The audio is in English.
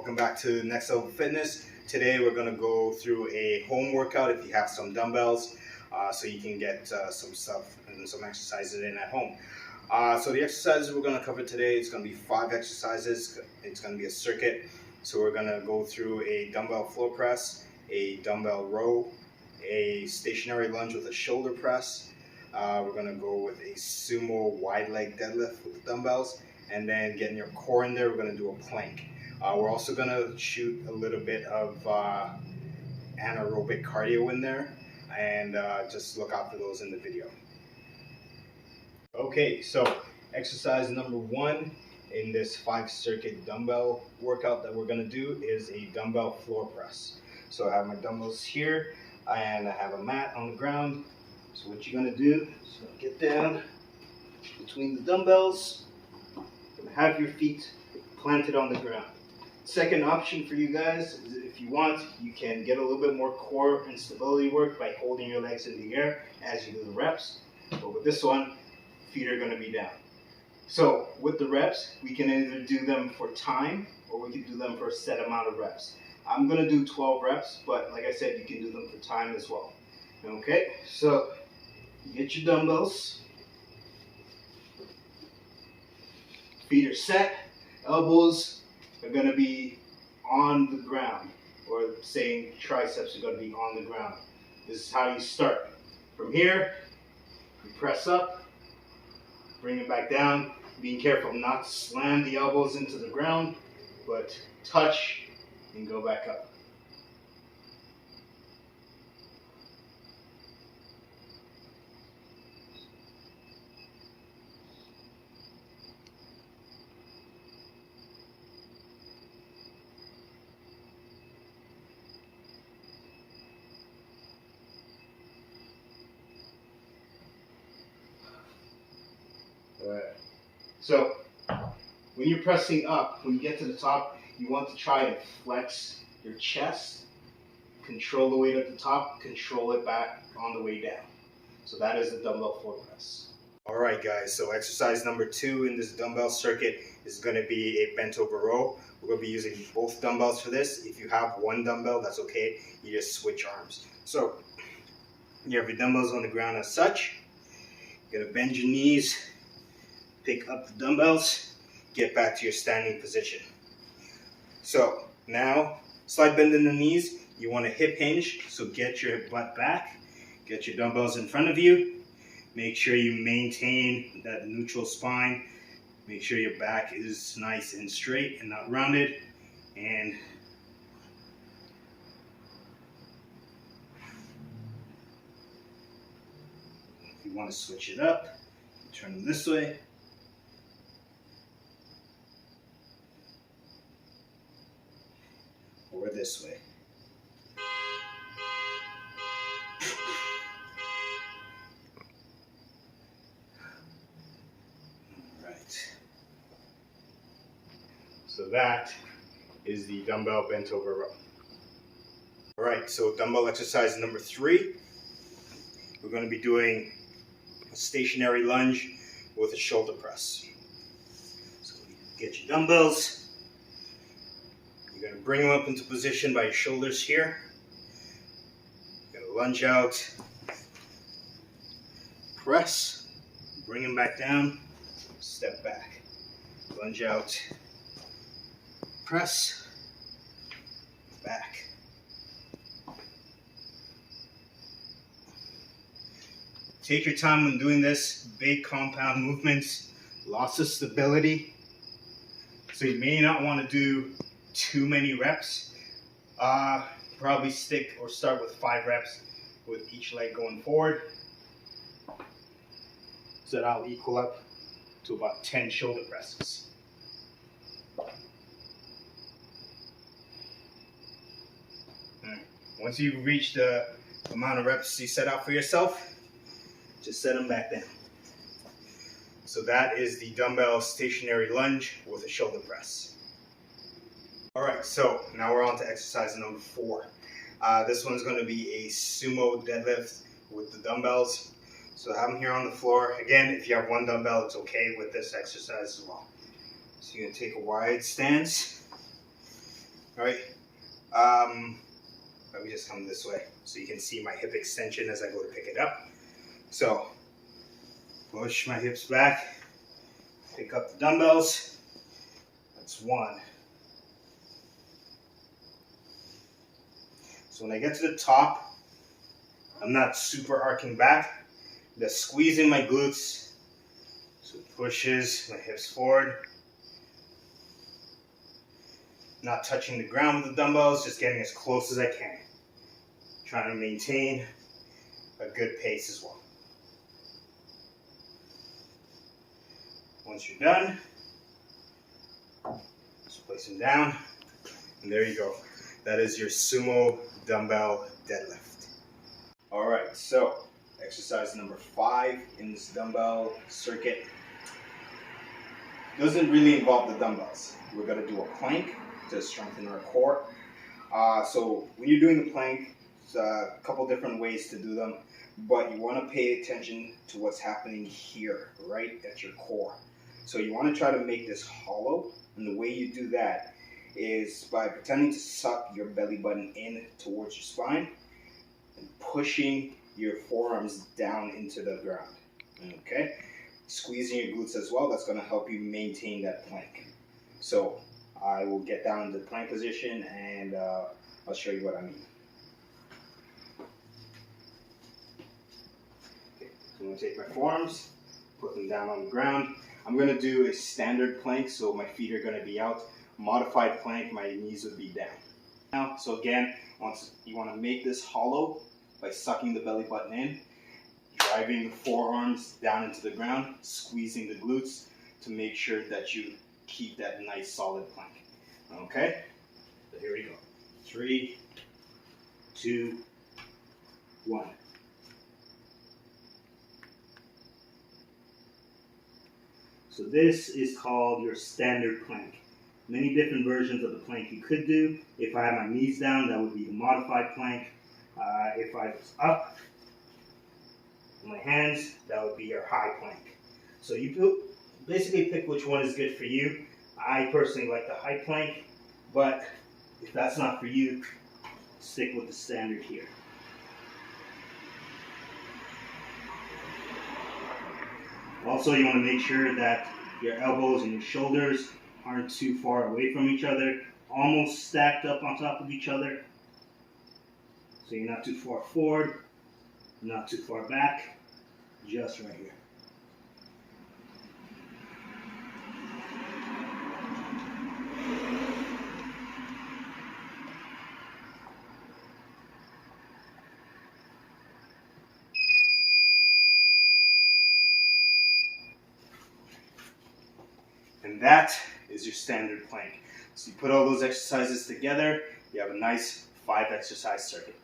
Welcome back to Next Level Fitness. Today we're going to go through a home workout if you have some dumbbells, so you can get some stuff and some exercises in at home. So the exercises we're going to cover today, it's going to be 5 exercises. It's going to be a circuit. So we're going to go through a dumbbell floor press, a dumbbell row, a stationary lunge with a shoulder press. We're going to go with a sumo wide leg deadlift with the dumbbells, and then getting your core in there, we're going to do a plank. We're also going to shoot a little bit of anaerobic cardio in there, and just look out for those in the video. Okay, so exercise number 1 in this 5 circuit dumbbell workout that we're going to do is a dumbbell floor press. So I have my dumbbells here and I have a mat on the ground. So what you're going to do is you're going to get down between the dumbbells and have your feet planted on the ground. Second option for you guys is, if you want, you can get a little bit more core and stability work by holding your legs in the air as you do the reps. But with this one, feet are going to be down. So with the reps, we can either do them for time or we can do them for a set amount of reps. I'm going to do 12 reps, but like I said, you can do them for time as well. Okay, so get your dumbbells. Feet are set. Elbows are going to be on the ground, or saying triceps are going to be on the ground. This is how you start. From here, you press up, bring it back down, being careful not to slam the elbows into the ground, but touch and go back up. Alright. So when you're pressing up, when you get to the top, you want to try and flex your chest, control the weight at the top, control it back on the way down. So that is the dumbbell floor press. Alright guys, so exercise number 2 in this dumbbell circuit is going to be a bent over row. We're going to be using both dumbbells for this. If you have one dumbbell, that's okay. You just switch arms. So you have your dumbbells on the ground as such. You're going to bend your knees, pick up the dumbbells, get back to your standing position. So now, slight bend in the knees. You want to hip hinge, so get your butt back, get your dumbbells in front of you. Make sure you maintain that neutral spine. Make sure your back is nice and straight and not rounded. And if you want to switch it up, turn them this way. Or this way. Alright. So that is the dumbbell bent over row. Alright, so dumbbell exercise number 3. We're going to be doing a stationary lunge with a shoulder press. So get your dumbbells. You're going to bring them up into position by your shoulders here. You're going to lunge out, press, bring them back down, step back. Lunge out, press, back. Take your time when doing this. Big compound movements, lots of stability. So you may not want to do too many reps. Probably stick or start with 5 reps with each leg going forward. So that'll equal up to about 10 shoulder presses. Once you've reached the amount of reps you set out for yourself, just set them back down. So that is the dumbbell stationary lunge with a shoulder press. Alright, so now we're on to exercise number 4. This one's going to be a sumo deadlift with the dumbbells. So I have them here on the floor. Again, if you have one dumbbell, it's okay with this exercise as well. So you're going to take a wide stance. All right. Let me just come this way so you can see my hip extension as I go to pick it up. So push my hips back, pick up the dumbbells. That's 1. So when I get to the top, I'm not super arcing back, just squeezing my glutes. So it pushes my hips forward. Not touching the ground with the dumbbells, just getting as close as I can. Trying to maintain a good pace as well. Once you're done, just place them down, and there you go. That is your Sumo dumbbell deadlift. All right, so exercise number 5 in this dumbbell circuit doesn't really involve the dumbbells. We're gonna do a plank to strengthen our core. So when you're doing the plank, there's a couple different ways to do them, but you want to pay attention to what's happening here, right at your core. So you want to try to make this hollow, and the way you do that is by pretending to suck your belly button in towards your spine and pushing your forearms down into the ground. Okay? Squeezing your glutes as well. That's going to help you maintain that plank. So I will get down into the plank position and I'll show you what I mean. Okay, so I'm going to take my forearms, put them down on the ground. I'm going to do a standard plank, so my feet are going to be out. Modified plank, my knees would be down. Now, so again, once you want to make this hollow by sucking the belly button in, driving the forearms down into the ground, squeezing the glutes to make sure that you keep that nice solid plank. Okay? So here we go. 3, 2, 1. So this is called your standard plank. Many different versions of the plank you could do. If I had my knees down, that would be the modified plank. If I was up with my hands, that would be your high plank. So you basically pick which one is good for you. I personally like the high plank, but if that's not for you, stick with the standard here. Also, you want to make sure that your elbows and your shoulders aren't too far away from each other, almost stacked up on top of each other. So you're not too far forward, not too far back, just right here. And that is your standard plank. So you put all those exercises together, you have a nice 5 exercise circuit.